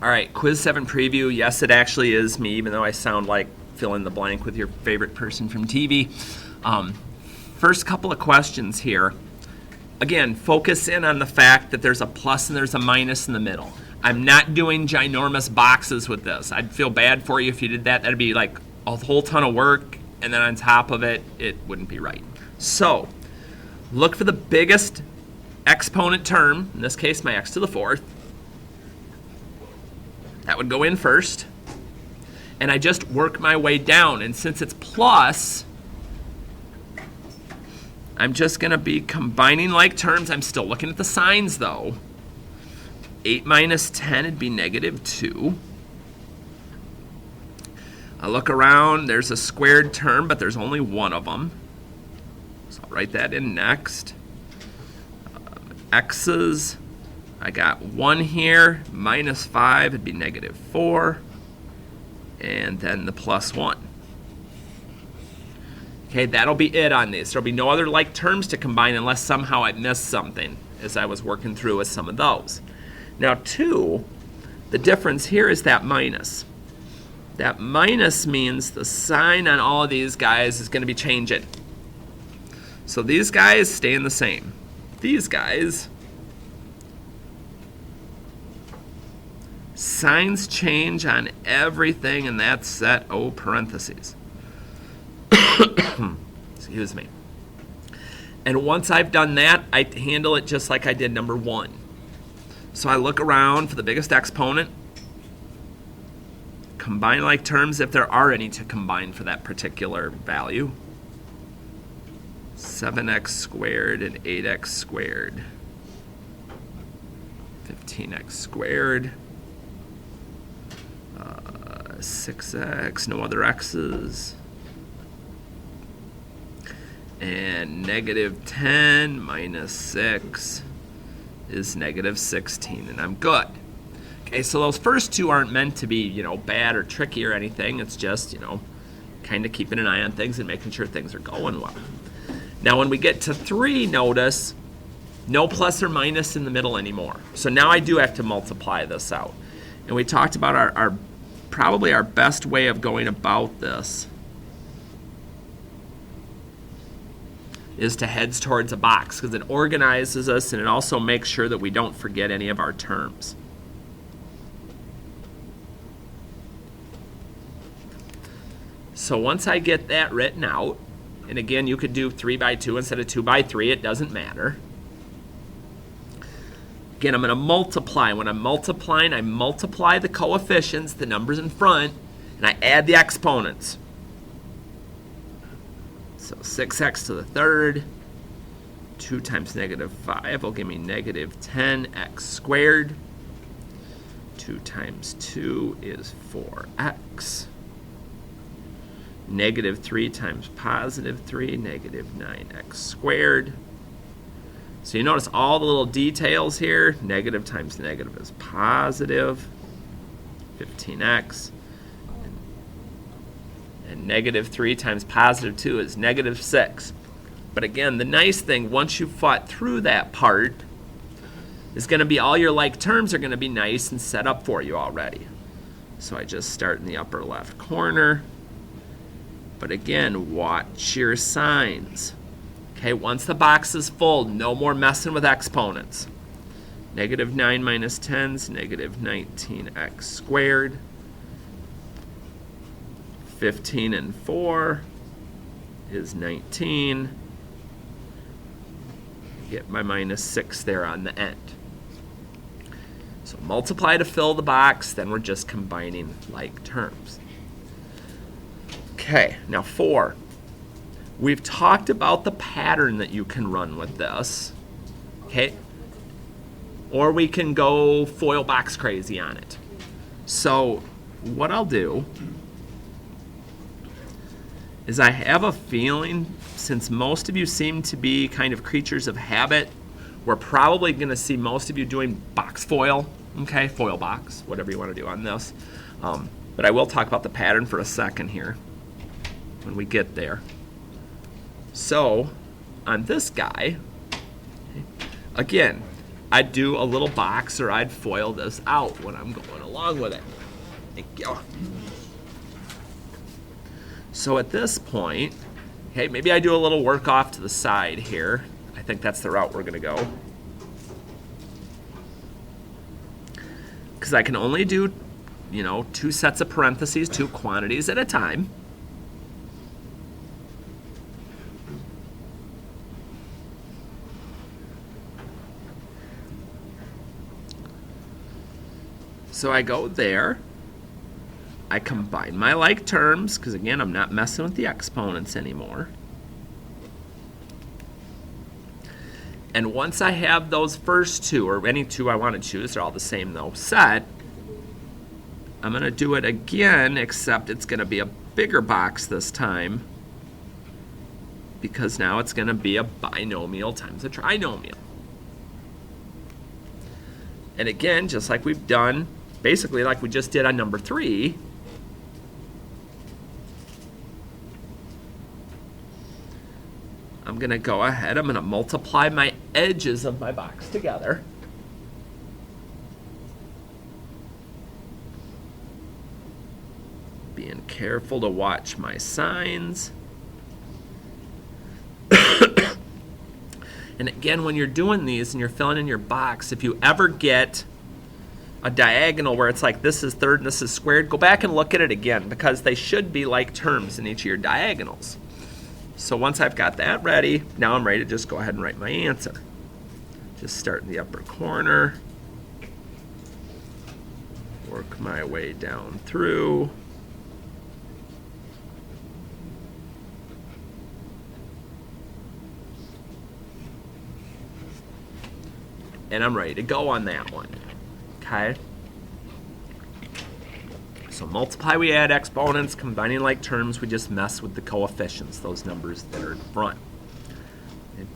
All right, quiz 7 preview. Yes, it actually is me, even though I sound like fill in the blank with your favorite person from TV. First couple of questions here. Again, focus in on the fact that there's a plus and there's a minus in the middle. I'm not doing ginormous boxes with this. I'd feel bad for you if you did that. That'd be like a whole ton of work, and then on top of it, it wouldn't be right. So, look for the biggest exponent term, in this case my x to the 4th. That would go in first. And I just work my way down. And since it's plus, I'm just going to be combining like terms. I'm still looking at the signs, though. 8 minus 10 would be negative 2. I look around. There's a squared term, but there's only one of them. So I'll write that in next. X's. I got 1 here, minus 5 would be negative 4, and then the plus 1. Okay, that'll be it on these. There'll be no other like terms to combine unless somehow I missed something as I was working through with some of those. Now 2, the difference here is that minus. That minus means the sign on all of these guys is going to be changing. So these guys staying the same. These guys, signs change on everything, and that's set, parentheses. Excuse me. And once I've done that, I handle it just like I did number 1. So I look around for the biggest exponent, combine like terms if there are any to combine for that particular value. 7x squared and 8x squared. 15x squared. 6x, no other x's. And negative 10 minus 6 is negative 16, and I'm good. Okay, so those first two aren't meant to be, bad or tricky or anything. It's just, kind of keeping an eye on things and making sure things are going well. Now, when we get to 3, notice no plus or minus in the middle anymore. So now I do have to multiply this out. And we talked about our probably our best way of going about this is to heads towards a box, because it organizes us and it also makes sure that we don't forget any of our terms. So once I get that written out, and again, you could do 3 by 2 instead of 2 by 3, it doesn't matter. Again, I'm going to multiply. When I'm multiplying, I multiply the coefficients, the numbers in front, and I add the exponents. So 6x to the 3rd, 2 times negative 5 will give me negative 10x squared. 2 times 2 is 4x. Negative 3 times positive 3, negative 9x squared. So you notice all the little details here. Negative times negative is positive, 15x. And negative 3 times positive 2 is negative 6. But again, the nice thing, once you've fought through that part, is going to be all your like terms are going to be nice and set up for you already. So I just start in the upper left corner. But again, watch your signs. Okay, once the box is full, no more messing with exponents. Negative 9 minus 10 is negative 19x squared. 15 and 4 is 19. Get my minus 6 there on the end. So multiply to fill the box, then we're just combining like terms. Okay, now 4. We've talked about the pattern that you can run with this, okay? Or we can go foil box crazy on it. So what I'll do is I have a feeling, since most of you seem to be kind of creatures of habit, we're probably going to see most of you doing box foil, okay? Foil box, whatever you want to do on this. But I will talk about the pattern for a second here when we get there. So on this guy, again, I'd do a little box or I'd foil this out when I'm going along with it. Thank you. So at this point, hey, maybe I do a little work off to the side here. I think that's the route we're going to go. Because I can only do, 2 sets of parentheses, 2 quantities at a time. So I go there. I combine my like terms, because again, I'm not messing with the exponents anymore. And once I have those first 2, or any 2 I want to choose, they're all the same though, set, I'm going to do it again, except it's going to be a bigger box this time, because now it's going to be a binomial times a trinomial. And again, just like we've done, basically like we just did on number 3, I'm going to go ahead, I'm going to multiply my edges of my box together. Being careful to watch my signs. And again, when you're doing these and you're filling in your box, if you ever get a diagonal where it's like this is third and this is squared, go back and look at it again, because they should be like terms in each of your diagonals. So once I've got that ready, now I'm ready to just go ahead and write my answer. Just start in the upper corner, work my way down through. And I'm ready to go on that one. Okay? So multiply, we add exponents. Combining like terms, we just mess with the coefficients, those numbers that are in front. Okay.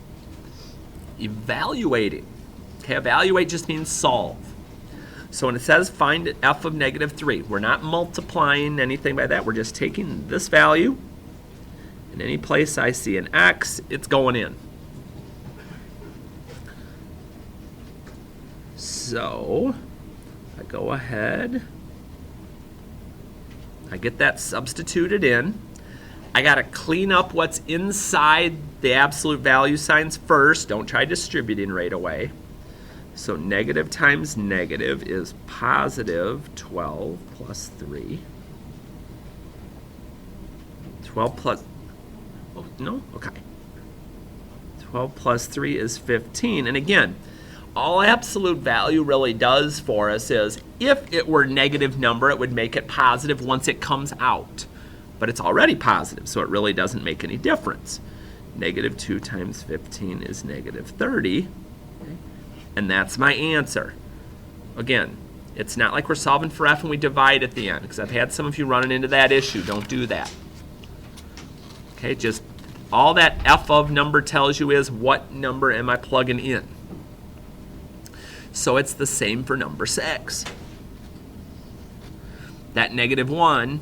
Evaluating. Okay, evaluate just means solve. So when it says find f of -3, we're not multiplying anything by that. We're just taking this value. In any place I see an x, it's going in. So I go ahead, I get that substituted in. I got to clean up what's inside the absolute value signs first. Don't try distributing right away. So negative times negative is positive 12 plus 3. 12 plus, oh, no? Okay. 12 plus 3 is 15. And again, all absolute value really does for us is if it were a negative number, it would make it positive once it comes out. But it's already positive, so it really doesn't make any difference. Negative 2 times 15 is negative 30. Okay. And that's my answer. Again, it's not like we're solving for f and we divide at the end, because I've had some of you running into that issue. Don't do that. Okay, just all that f of number tells you is what number am I plugging in. So it's the same for number 6. That -1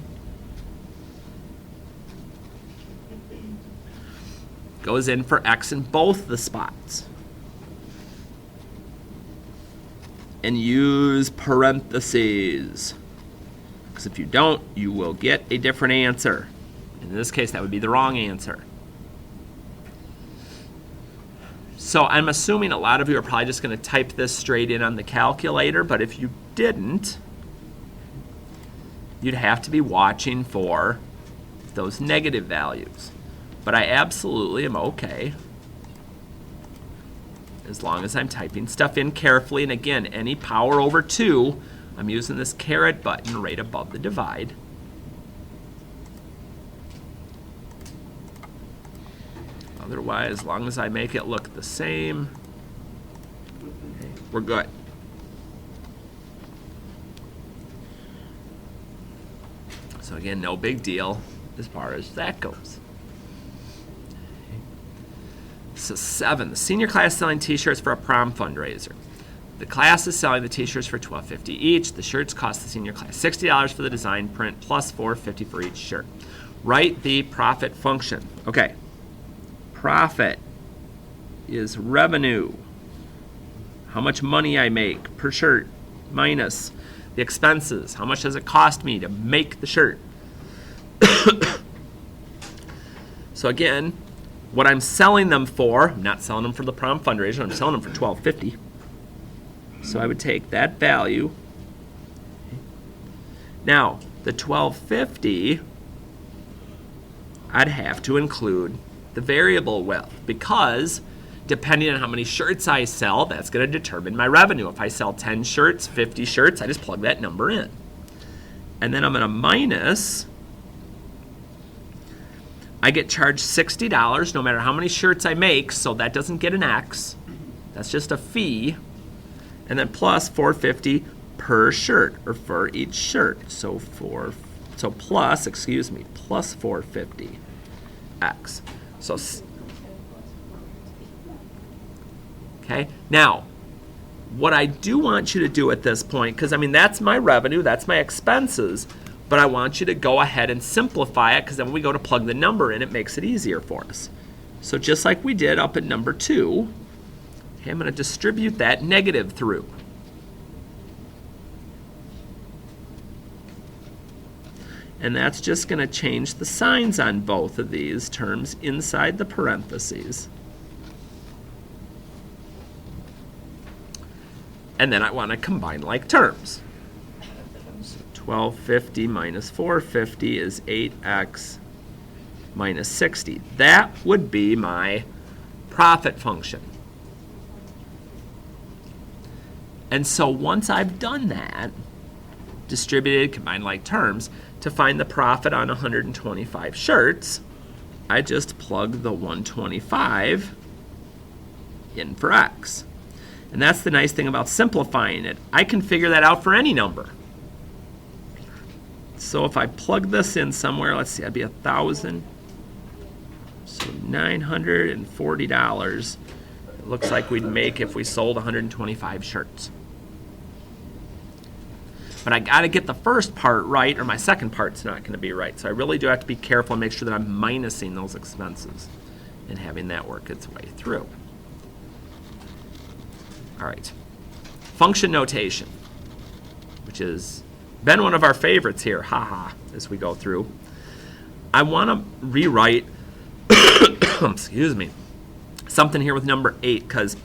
goes in for x in both the spots. And use parentheses. Because if you don't, you will get a different answer. In this case, that would be the wrong answer. So I'm assuming a lot of you are probably just going to type this straight in on the calculator, but if you didn't, you'd have to be watching for those negative values. But I absolutely am okay as long as I'm typing stuff in carefully. And again, any power over 2, I'm using this caret button right above the divide. Otherwise, as long as I make it look the same, okay, we're good. So again, no big deal as far as that goes. Okay. So 7, the senior class is selling t-shirts for a prom fundraiser. The class is selling the t-shirts for $12.50 each. The shirts cost the senior class $60 for the design print plus $4.50 for each shirt. Write the profit function. Okay. Profit is revenue. how much money I make per shirt, minus the expenses. How much does it cost me to make the shirt? So again, what I'm selling them for, I'm not selling them for the prom fundraiser, I'm selling them for $12.50. So I would take that value. Now, the $12.50, I'd have to include the variable with, because depending on how many shirts I sell, that's going to determine my revenue. If I sell 10 shirts, 50 shirts, I just plug that number in. And then I'm going to minus, I get charged $60 no matter how many shirts I make, so that doesn't get an X. That's just a fee. And then plus $4.50 per shirt, or for each shirt. So plus $4.50 X. So, okay, now, what I do want you to do at this point, because I mean, that's my revenue, that's my expenses, but I want you to go ahead and simplify it, because then when we go to plug the number in, it makes it easier for us. So just like we did up at number 2, okay, I'm going to distribute that negative through. And that's just going to change the signs on both of these terms inside the parentheses. And then I want to combine like terms. So 1250 minus 450 is 8x minus 60. That would be my profit function. And so once I've done that, distributed, combined like terms, to find the profit on 125 shirts, I just plug the 125 in for x. And that's the nice thing about simplifying it. I can figure that out for any number. So if I plug this in somewhere, let's see, that'd be 1,000. So $940 it looks like we'd make if we sold 125 shirts. But I got to get the first part right, or my second part's not going to be right. So I really do have to be careful and make sure that I'm minusing those expenses and having that work its way through. All right, function notation, which has been one of our favorites here, haha, as we go through. I want to rewrite, excuse me, something here with number 8, because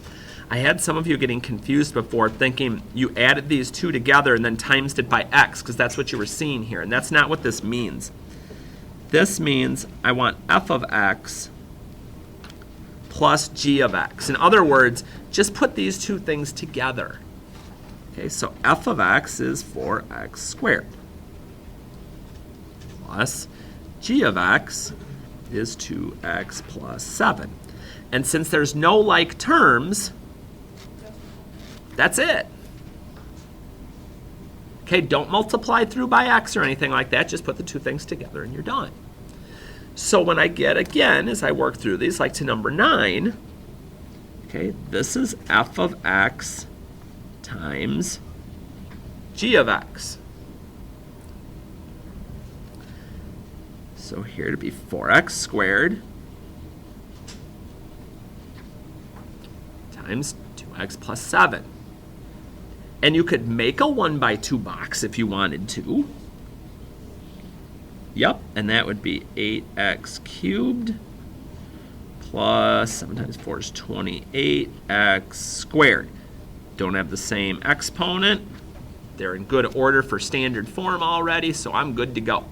I had some of you getting confused before, thinking you added these two together and then times it by x, because that's what you were seeing here, and that's not what this means. This means I want f of x plus g of x. In other words, just put these two things together. Okay, so f of x is 4x squared plus g of x is 2x plus 7. And since there's no like terms, that's it. Okay, don't multiply through by x or anything like that. Just put the two things together and you're done. So when I get, again, as I work through these, like to number 9, okay, this is f of x times g of x. So here to be 4x squared times 2x plus 7. And you could make a 1 by 2 box if you wanted to. Yep, and that would be 8x cubed plus 7 times 4 is 28x squared. Don't have the same exponent. They're in good order for standard form already, so I'm good to go.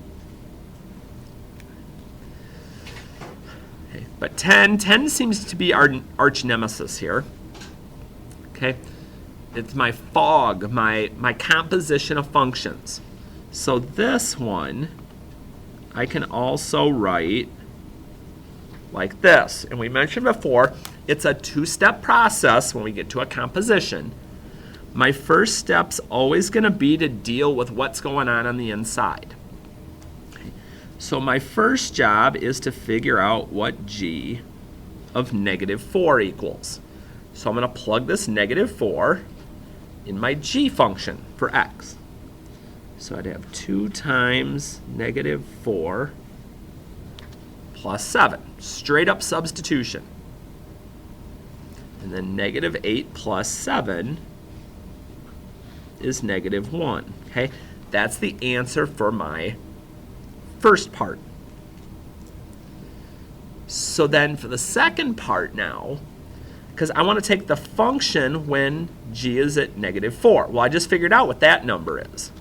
Okay, but 10 seems to be our arch nemesis here. Okay. It's my fog, my composition of functions. So this one, I can also write like this. And we mentioned before, it's a two-step process when we get to a composition. My first step's always going to be to deal with what's going on the inside. Okay. So my first job is to figure out what g of negative 4 equals. So I'm going to plug this negative 4 in my g function for x. So I'd have 2 times negative 4 plus 7. Straight up substitution. And then negative 8 plus 7 is negative 1. Okay, that's the answer for my first part. So then for the second part now, because I want to take the function when g is at negative 4. Well, I just figured out what that number is.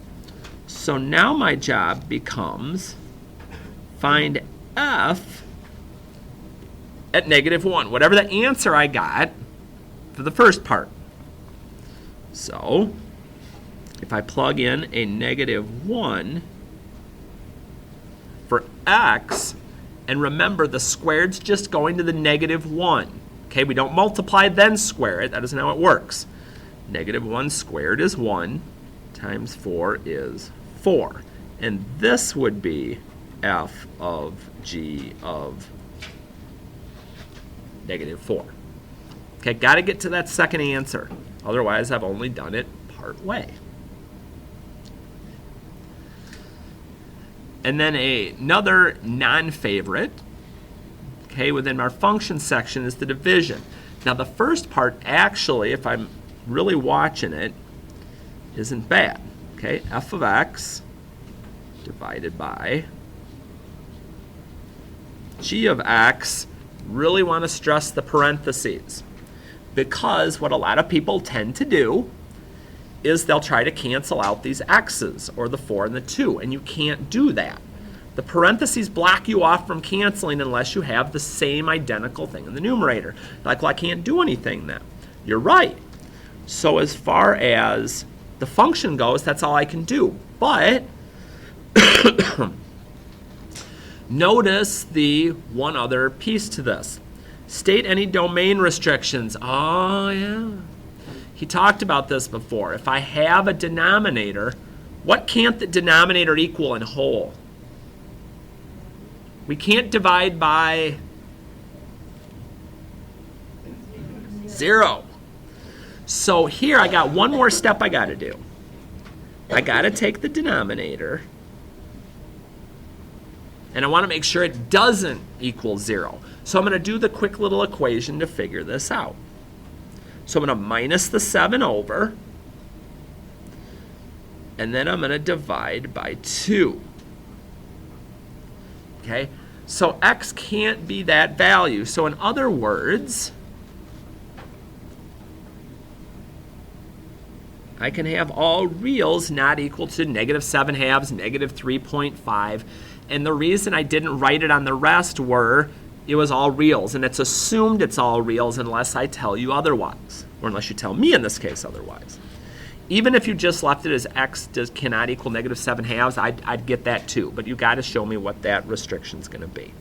So now my job becomes find f at negative 1, whatever the answer I got for the first part. So if I plug in a negative 1 for x, and remember the squared's just going to the negative 1. Okay, we don't multiply then square it. That isn't how it works. Negative 1 squared is 1 times 4 is 4. And this would be f of g of negative 4. Okay, got to get to that second answer. Otherwise, I've only done it part way. And then another non-favorite, okay, within our function section is the division. Now, the first part actually, if I'm really watching it, isn't bad. Okay, f of x divided by g of x. Really want to stress the parentheses, because what a lot of people tend to do is they'll try to cancel out these x's, or the 4 and the 2, and you can't do that. The parentheses block you off from canceling unless you have the same identical thing in the numerator. Like, well, I can't do anything then. You're right. So as far as the function goes, that's all I can do. But notice the one other piece to this. State any domain restrictions. Oh, yeah. He talked about this before. If I have a denominator, what can't the denominator equal in whole? We can't divide by 0. So here I got one more step I got to do. I got to take the denominator, and I want to make sure it doesn't equal 0. So I'm going to do the quick little equation to figure this out. So I'm going to minus the 7 over, and then I'm going to divide by 2. Okay, so x can't be that value. So in other words, I can have all reals not equal to negative 7 halves, negative 3.5. And the reason I didn't write it on the rest were it was all reals. And it's assumed it's all reals unless I tell you otherwise. Or unless you tell me in this case otherwise. Even if you just left it as x cannot equal negative 7 halves, I'd get that too. But you got to show me what that restriction is going to be.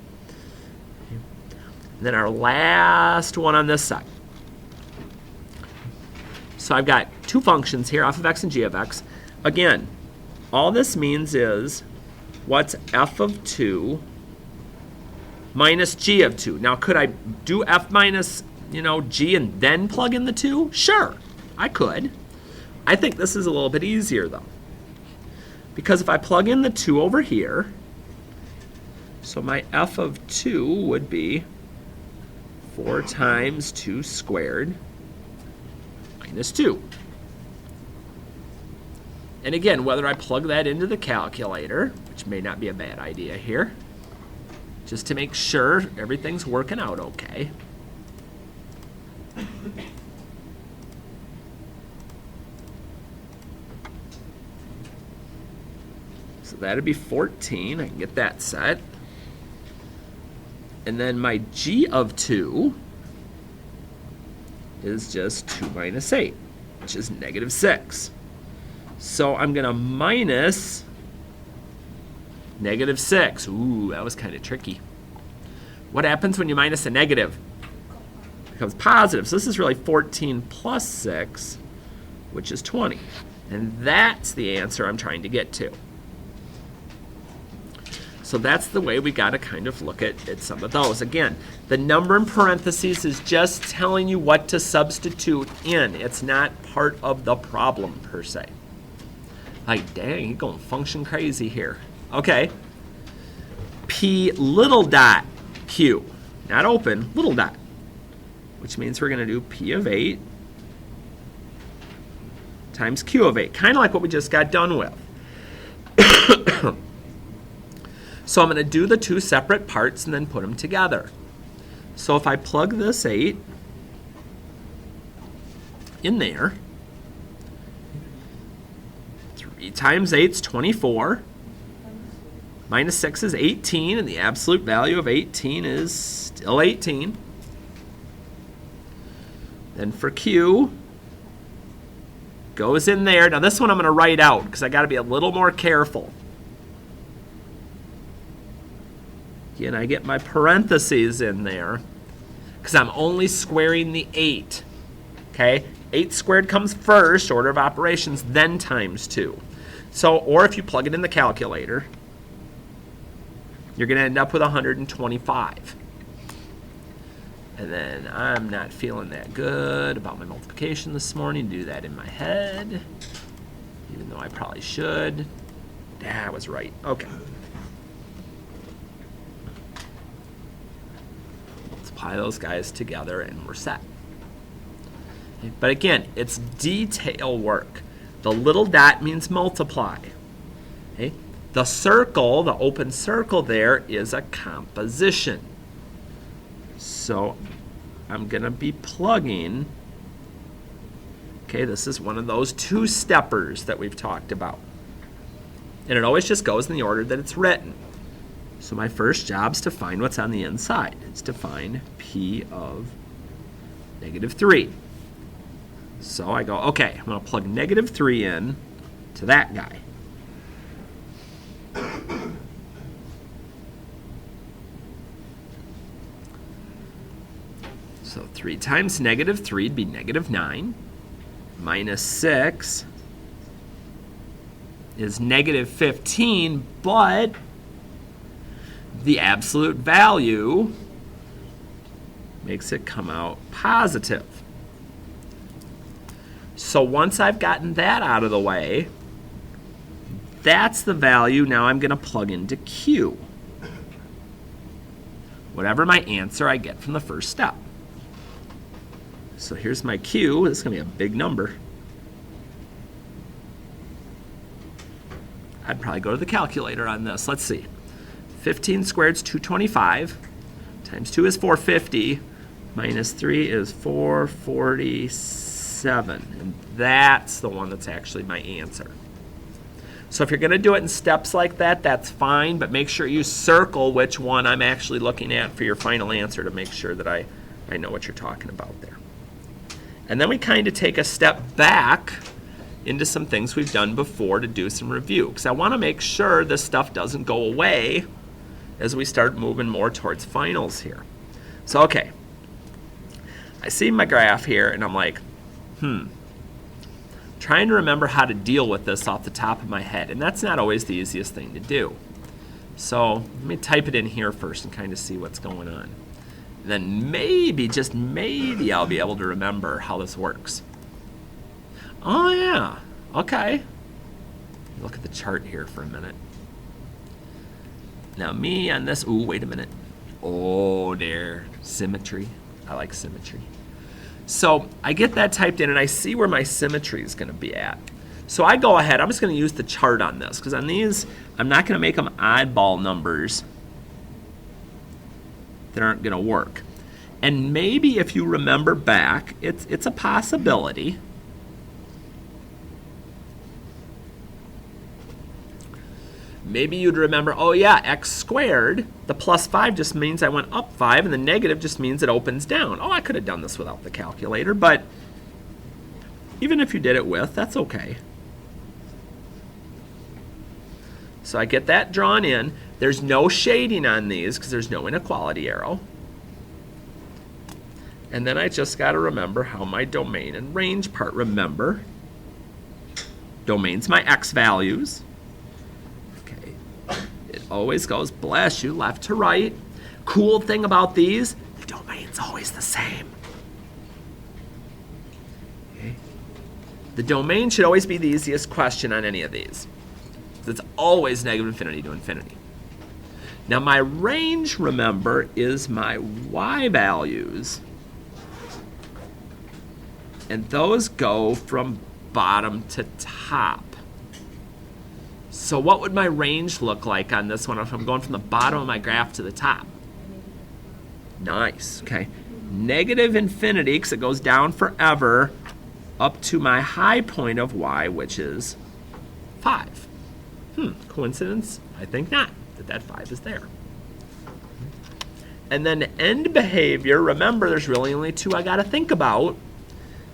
And then our last one on this side. So I've got two functions here, f of x and g of x. Again, all this means is what's f of 2 minus g of 2. Now, could I do f minus, g and then plug in the 2? Sure, I could. I think this is a little bit easier, though. Because if I plug in the 2 over here, so my f of 2 would be 4 times 2 squared minus 2. And again, whether I plug that into the calculator, which may not be a bad idea here, just to make sure everything's working out okay. So that'd be 14. I can get that set. And then my g of 2 is just 2 minus 8, which is negative 6. So I'm going to minus negative 6. Ooh, that was kind of tricky. What happens when you minus a negative? It becomes positive. So this is really 14 plus 6, which is 20. And that's the answer I'm trying to get to. So that's the way we got to kind of look at some of those. Again, the number in parentheses is just telling you what to substitute in. It's not part of the problem per se. Like, dang, you're going function crazy here. Okay. P little dot Q. Not open, little dot. which means we're going to do P of 8 times Q of 8, kind of like what we just got done with. So I'm going to do the two separate parts and then put them together. So if I plug this 8 in there, 3 times 8 is 24, minus 6 is 18, and the absolute value of 18 is still 18. Then for Q, goes in there. Now this one I'm going to write out because I got to be a little more careful. Again, I get my parentheses in there because I'm only squaring the 8. Okay, 8 squared comes first, order of operations, then times 2. So, or if you plug it in the calculator, you're going to end up with 125. And then I'm not feeling that good about my multiplication this morning. Do that in my head, even though I probably should. Yeah, I was right. Okay. Multiply those guys together and we're set. Okay. But again, it's detail work. The little dot means multiply. Okay. The circle, the open circle there, is a composition. So I'm going to be plugging, okay, this is one of those two-steppers that we've talked about. And it always just goes in the order that it's written. So my first job is to find what's on the inside. It's to find P of -3. So I go, okay, I'm going to plug -3 in to that guy. So 3 times -3 would be -9. Minus 6 is -15, but the absolute value makes it come out positive. So once I've gotten that out of the way, that's the value now I'm going to plug into Q. Whatever my answer I get from the first step. So here's my Q. This is going to be a big number. I'd probably go to the calculator on this. Let's see. 15 squared is 225. Times 2 is 450. Minus 3 is 447. And that's the one that's actually my answer. So if you're going to do it in steps like that, that's fine. But make sure you circle which one I'm actually looking at for your final answer to make sure that I know what you're talking about there. And then we kind of take a step back into some things we've done before to do some review. Because I want to make sure this stuff doesn't go away as we start moving more towards finals here. So, okay. I see my graph here and I'm like, trying to remember how to deal with this off the top of my head. And that's not always the easiest thing to do. So let me type it in here first and kind of see what's going on. Then maybe, just maybe, I'll be able to remember how this works. Oh, yeah. Okay. Look at the chart here for a minute. Now, me on this, ooh, wait a minute. Oh, there. Symmetry. I like symmetry. So I get that typed in, and I see where my symmetry is going to be at. So I go ahead. I'm just going to use the chart on this, because on these, I'm not going to make them oddball numbers that aren't going to work. And maybe if you remember back, it's a possibility. Maybe you'd remember, oh yeah, x squared, the plus 5 just means I went up 5, and the negative just means it opens down. Oh, I could have done this without the calculator, but even if you did it with, that's okay. So I get that drawn in. There's no shading on these because there's no inequality arrow. And then I just got to remember how my domain and range part. Remember, domain's my x values. Okay, it always goes, bless you, left to right. Cool thing about these, the domain's always the same. Okay. The domain should always be the easiest question on any of these. It's always negative infinity to infinity. Now my range, remember, is my y values And those go from bottom to top. So what would my range look like on this one if I'm going from the bottom of my graph to the top? Nice, okay. Negative infinity, because it goes down forever, up to my high point of y, which is 5. Coincidence? I think not, that 5 is there. And then end behavior, remember there's really only 2 I got to think about,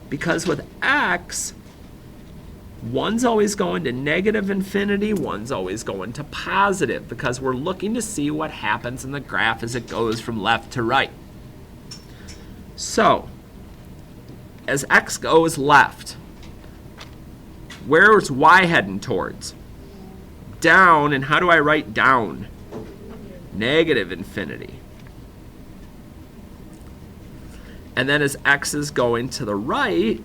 because with x, one's always going to negative infinity, one's always going to positive, because we're looking to see what happens in the graph as it goes from left to right. So, as x goes left, where's y heading towards? Down, and how do I write down? Negative infinity. And then as x is going to the right,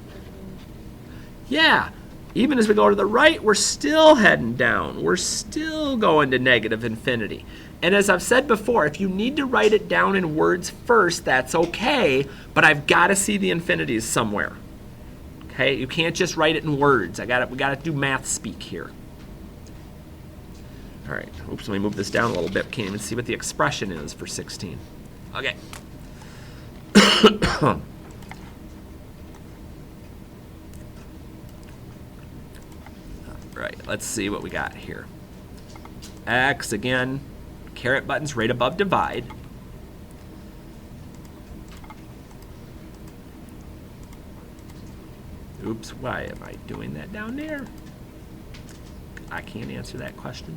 yeah, even as we go to the right, we're still heading down. We're still going to negative infinity. And as I've said before, if you need to write it down in words first, that's okay, but I've got to see the infinities somewhere. Okay, you can't just write it in words. We got to do math speak here. All right, oops, let me move this down a little bit. Can't even see what the expression is for 16. Okay. All right, let's see what we got here. X, again, caret button's right above divide. Oops, why am I doing that down there? I can't answer that question.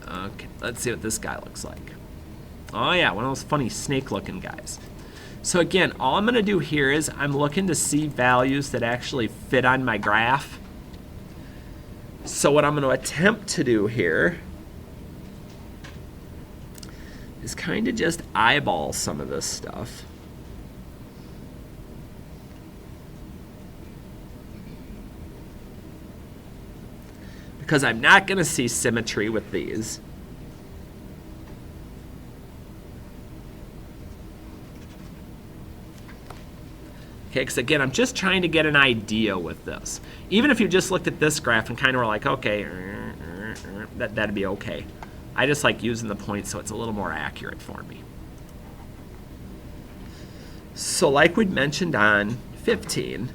Okay, let's see what this guy looks like. Oh yeah, one of those funny snake-looking guys. So again, all I'm going to do here is I'm looking to see values that actually fit on my graph. So what I'm going to attempt to do here is kind of just eyeball some of this stuff. Because I'm not going to see symmetry with these. Okay, because again, I'm just trying to get an idea with this. Even if you just looked at this graph and kind of were like, okay, that'd be okay. I just like using the points so it's a little more accurate for me. So like we'd mentioned on 15,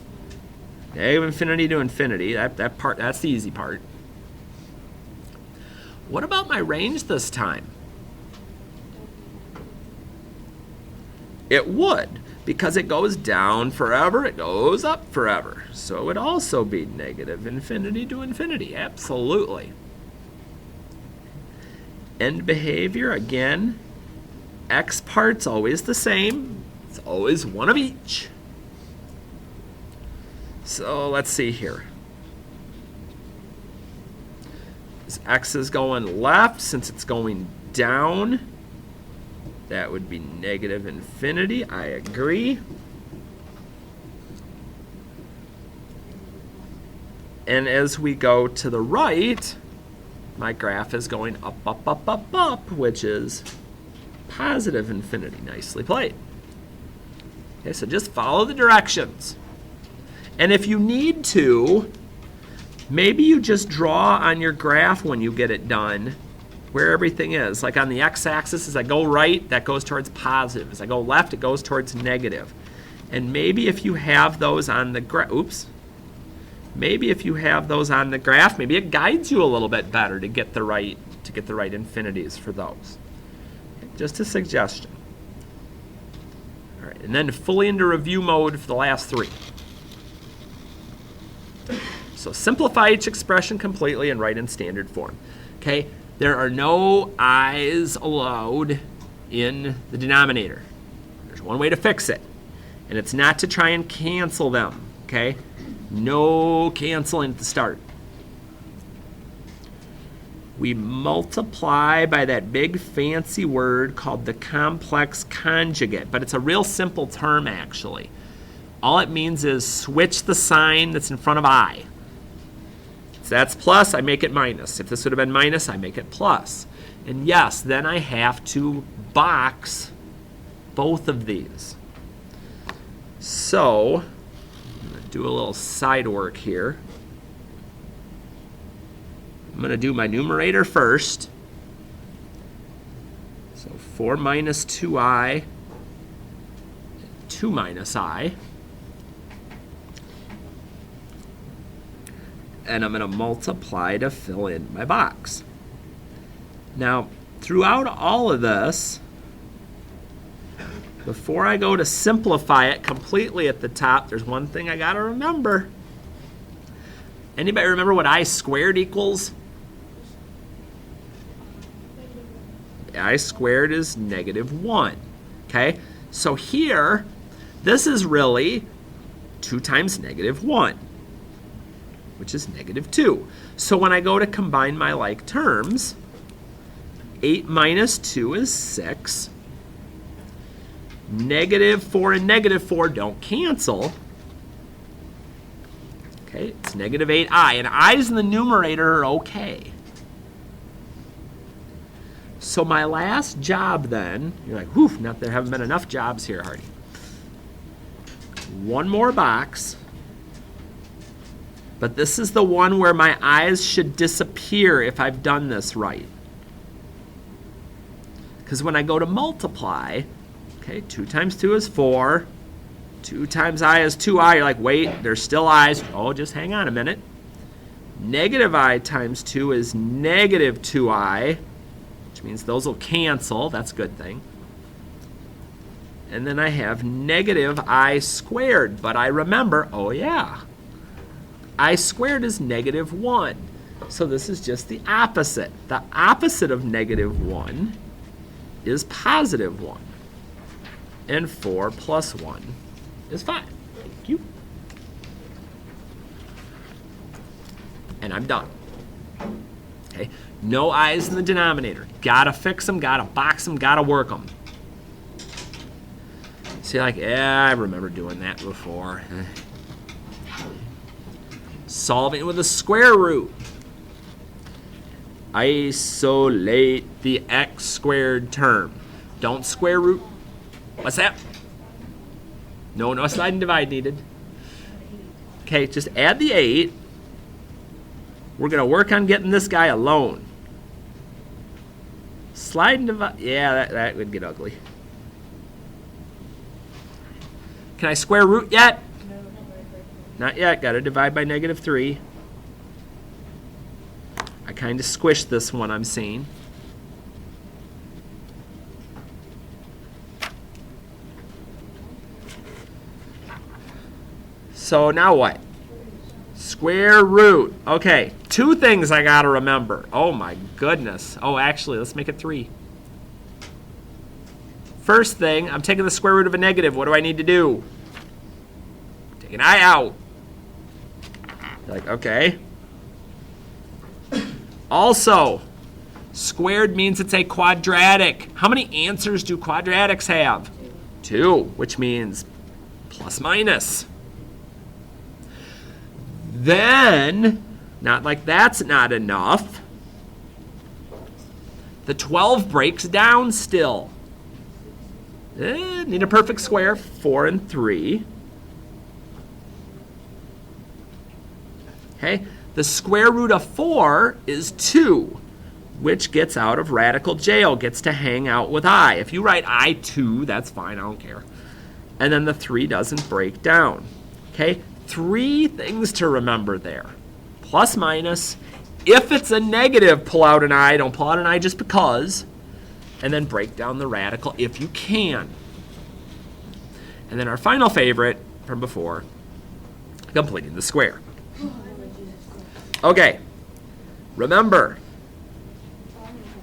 negative infinity to infinity, that's the easy part. What about my range this time? It would, because it goes down forever, it goes up forever. So it would also be negative infinity to infinity, absolutely. End behavior, again, x part's always the same. It's always one of each. So let's see here. As x is going left, since it's going down, that would be negative infinity. I agree. And as we go to the right, my graph is going up, up, up, up, up, which is positive infinity. Nicely played. Okay, so just follow the directions. And if you need to, maybe you just draw on your graph when you get it done where everything is. Like on the x-axis, as I go right, that goes towards positive. As I go left, it goes towards negative. And maybe if you have those on the graph, maybe if you have those on the graph, maybe it guides you a little bit better to get the right infinities for those. Just a suggestion. All right, and then fully into review mode for the last 3. So simplify each expression completely and write in standard form. Okay, there are no i's allowed in the denominator. There's one way to fix it, and it's not to try and cancel them. Okay, no canceling at the start. We multiply by that big fancy word called the complex conjugate, but it's a real simple term actually. All it means is switch the sign that's in front of I. So that's plus, I make it minus. If this would have been minus, I make it plus. And yes, then I have to box both of these. So I'm going to do a little side work here. I'm going to do my numerator first. So 4 minus 2i, 2 minus I. And I'm going to multiply to fill in my box. Now, throughout all of this, before I go to simplify it completely at the top, there's one thing I got to remember. Anybody remember what I squared equals? I squared is -1. Okay? So here, this is really 2 times -1, which is -2. So when I go to combine my like terms, 8 minus 2 is 6. -4 and -4 don't cancel. Okay, it's -8i. And i's in the numerator are okay. So my last job then, you're like, whew, not there haven't been enough jobs here, Harty. One more box. But this is the one where my i's should disappear if I've done this right. Because when I go to multiply, okay, 2 times 2 is 4. 2 times I is 2i. You're like, wait, there's still i's. Oh, just hang on a minute. -I times 2 is -2i, which means those will cancel. That's a good thing. And then I have -I squared. But I remember, oh yeah, I squared is -1. So this is just the opposite. The opposite of -1 is +1. And 4 plus 1 is 5. Thank you. And I'm done. Okay, no i's in the denominator. Gotta fix them, gotta box them, gotta work them. See, like, yeah, I remember doing that before. Solving with a square root. Isolate the x squared term. Don't square root. What's that? No slide and divide needed. Okay, just add the 8. We're going to work on getting this guy alone. Slide and divide. Yeah, that would get ugly. Can I square root yet? Not yet. Got to divide by -3. I kind of squished this one, I'm seeing. So now what? Square root. Okay, 2 things I got to remember. Oh my goodness. Oh, actually, let's make it 3. First thing, I'm taking the square root of a negative. What do I need to do? Take an I out. You're like, okay. Also, squared means it's a quadratic. How many answers do quadratics have? 2, which means plus minus. Then, not like that's not enough. The 12 breaks down still. Need a perfect square, 4 and 3. Okay, the square root of 4 is 2, which gets out of radical jail, gets to hang out with I. If you write I2, that's fine, I don't care. And then the 3 doesn't break down. Okay, 3 things to remember there. Plus, minus. If it's a negative, pull out an I. Don't pull out an I just because. And then break down the radical if you can. And then our final favorite from before, completing the square. Okay, remember,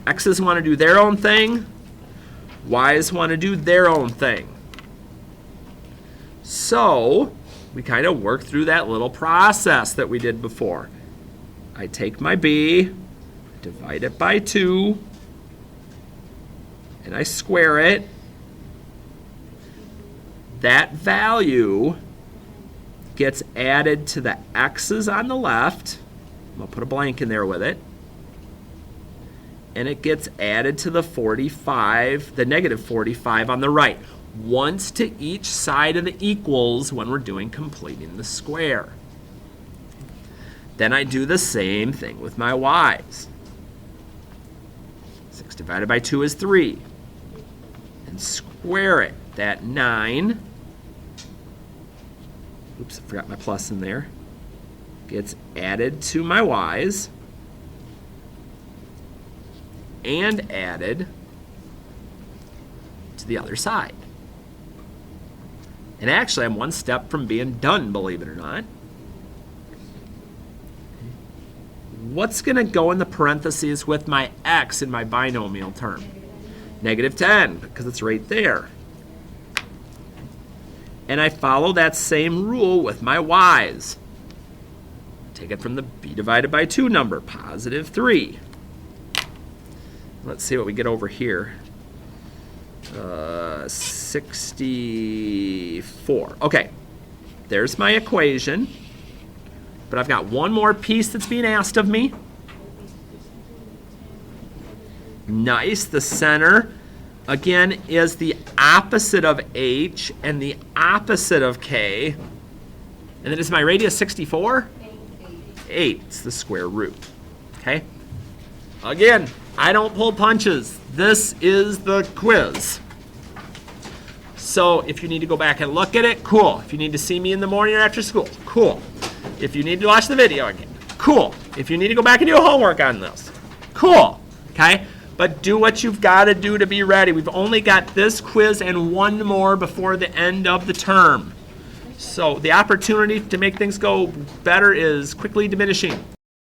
x's want to do their own thing, y's want to do their own thing. So we kind of work through that little process that we did before. I take my b, divide it by 2, and I square it. That value gets added to the x's on the left. I'll put a blank in there with it. And it gets added to the 45, the negative 45 on the right. once to each side of the equals when we're doing completing the square. Then I do the same thing with my y's. 6 divided by 2 is 3. And square it. That 9, oops, I forgot my plus in there, gets added to my y's and added to the other side. And actually, I'm one step from being done, believe it or not. What's going to go in the parentheses with my x in my binomial term? -10, because it's right there. And I follow that same rule with my y's. Take it from the b divided by 2 number, +3. Let's see what we get over here. 64. Okay, there's my equation. But I've got one more piece that's being asked of me. Nice. The center, again, is the opposite of h and the opposite of k. And then is my radius 64? 8. It's the square root. Okay? Again, I don't pull punches. This is the quiz. So if you need to go back and look at it, cool. If you need to see me in the morning or after school, cool. If you need to watch the video again, cool. If you need to go back and do homework on this, cool. Okay? But do what you've got to do to be ready. We've only got this quiz and one more before the end of the term. So the opportunity to make things go better is quickly diminishing.